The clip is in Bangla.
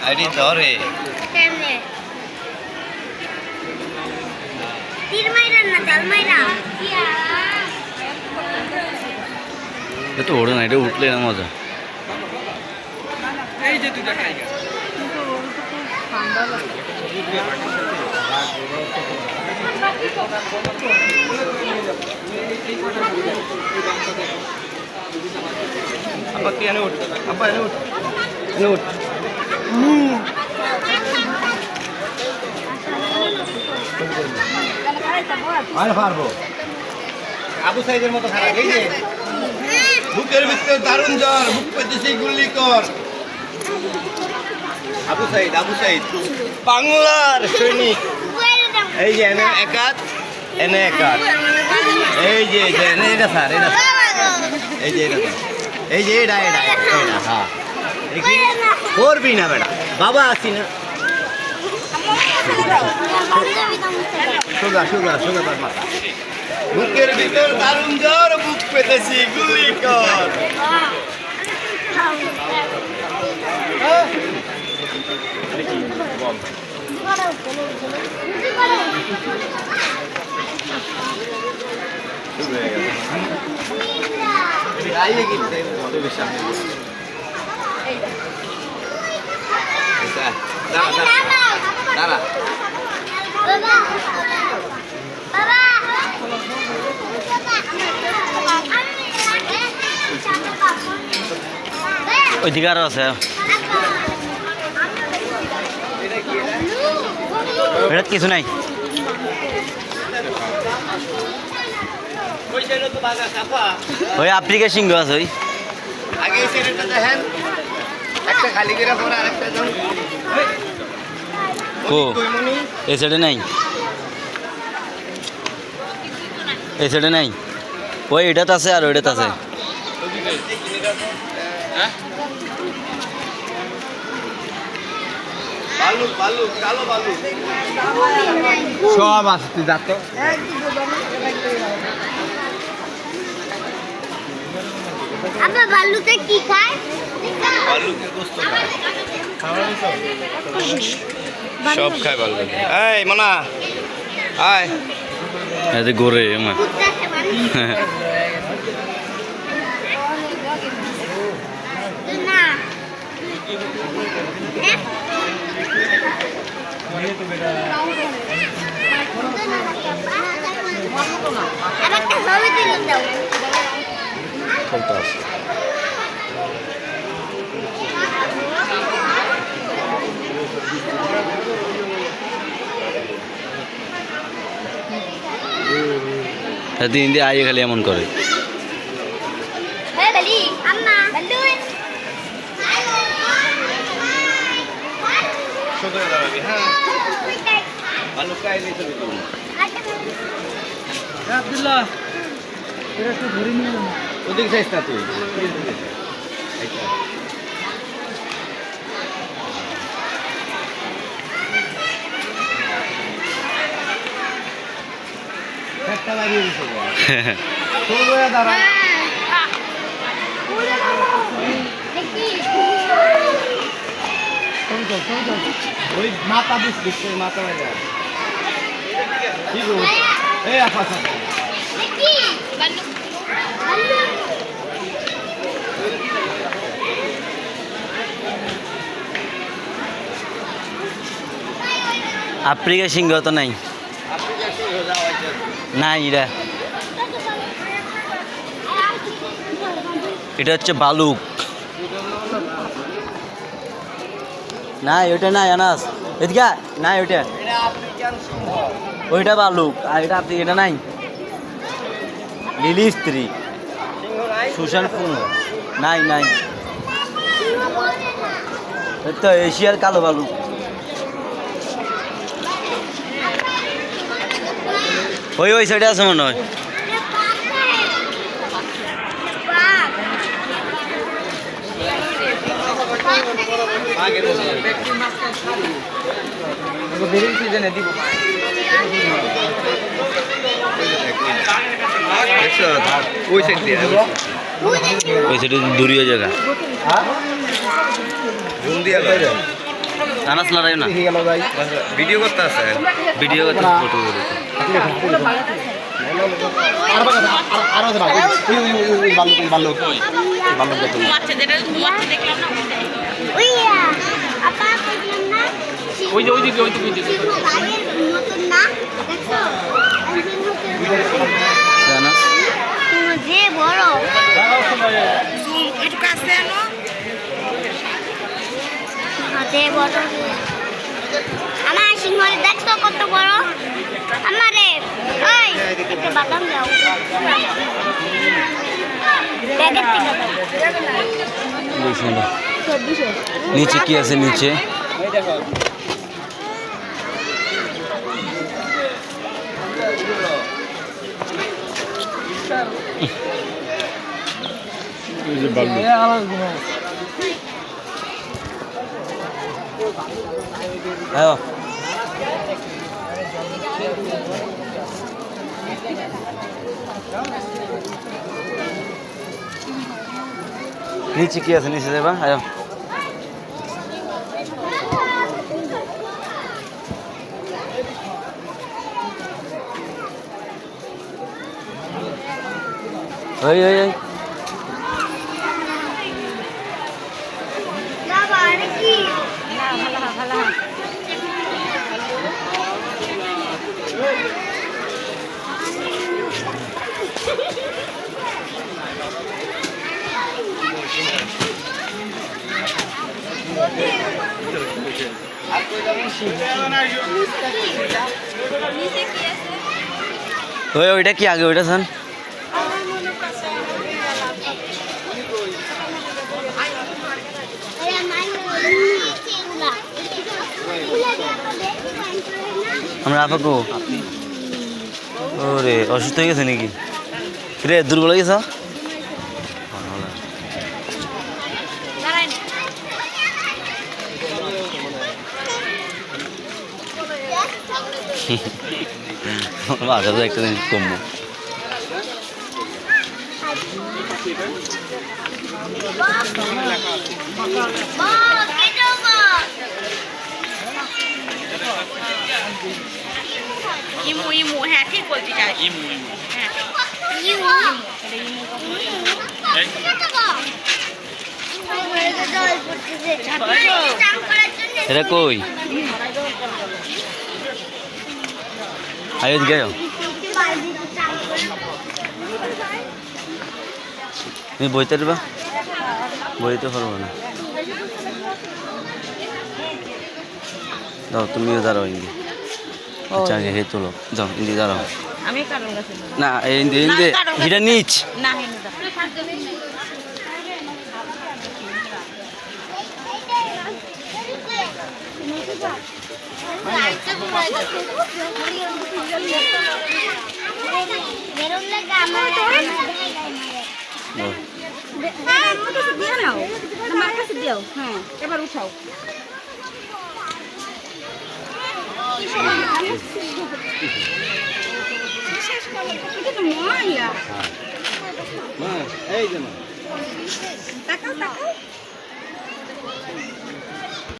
আইডি ধরে তো ওড়ে না, এটা উঠলে না মজা। এই যে দুটা টাইগার আব্বা কি এনে উঠ, আব্বা এনে উঠ, এনে উঠ। আর পারবো আবু সাইদের মতো খারাপ। এই যে বুকের ভিতরে দারুণ জ্বর, বুক পেতেছি গুলি কর। আবু সাইদ, আবু সাইদ বাংলার সৈনিক। এই যে এনে একাত, এনে একাত। এই যে এনে এটা স্যার, এটা এই যে এটা, এই যে এটা এটা এটা হ্যাঁ দেখি করবি না বেটা, বাবা আছি না। সোজা সোজা সোজা তার মাথা। বুকের ভিতর দারুণ জ্বর, বুক পেতেছি গুলি কর। দাঁড়া অধিকার আছে, এটা কিছু নাই। ওই আফ্রিকা সিংহ আছে, ওই আগে সেটা দেখেন, একটা খালি করে পরে আরেকটা জন ও এই সাইডে নাই, এই সাইডে নাই। ওই এটাতে আছে আর ওইটাতে আছে। বালু বালু কালো বালু সব আছে, তুই যাতো আব্বা বালুতে কি খায়? বালুকে গোস্ত খায়, সব খায় বালু। এই মনা আয়, এতে গোরে আমার না আরেকটা হবে দিন দাও। দিন দিয়ে আইয়ে খালি এমন করে। ওদিকে যাইস না তুই, একটা লাগিয়ে দিছে দাঁড়া। ওই মাথা দিস দিচ্ছে, মাথা বাইরে ঠিক এই আপা আফ্রিকা সিংহ তো নাই, নাই এটা, এটা হচ্ছে বালুক। নাই ওইটা নাই আনাস, এদিকে নাই ওইটা, ওইটা বালুক আর এটা আপনি এটা নাই। লিলি স্ত্রী সুশান ফুল নাই নাই, তো এশিয়ার কালো বালুক। ওই ওই সাইডে আছে মনে হয়। বাঘ বেরিয়ে সিজনে দিব ওই সাইড দিয়ে ওই সাইডে দূরীয় জায়গা জুম দিয়া বাইরে আনাস লড়াই না ভিডিও করতে আছে ভিডিও করতে ফটো করে ওইয়া আপা কইলাম না ওই যে ওইদিকে গায়ের মতন না দেখছো আনাস তুমি যে বড় একটু কাছে আনো যে বড় আমার সিংহলে দেখছো কত বড় আমারে ওই একটা বাদাম দাও ব্যাগের থেকে দেখুন নিচে কি আছে নিচে হ্যাঁ নিচে কি আছে নিচে যাবা আয় ওই ওই ওই বাবা আরে কি ওই ওইটা কি আগে ওইটা শান আমরা আপাকো ওরে অসুস্থ হয়ে গেছে নাকি রে দুর্বল হয়ে গেছ বাজার একটা জিনিস কমবো ইমু ইমু হ্যাঁ ঠিক বলছিস ইমু ইমু হ্যাঁ এটা কই আয়োজ গেও তুমি বইতে পারবা বইতে পারবো না দাও তুমিও দাঁড়াও ইন্দি আচ্ছা আগে হে তোলো যাও ইন্দি দাঁড়াও আমি কারণ গাছে না ইন্দি ইন্দি এটা নিচ না হেনু দা হ্যাঁ এবার উঠাও এই যে তাকাও তাকাও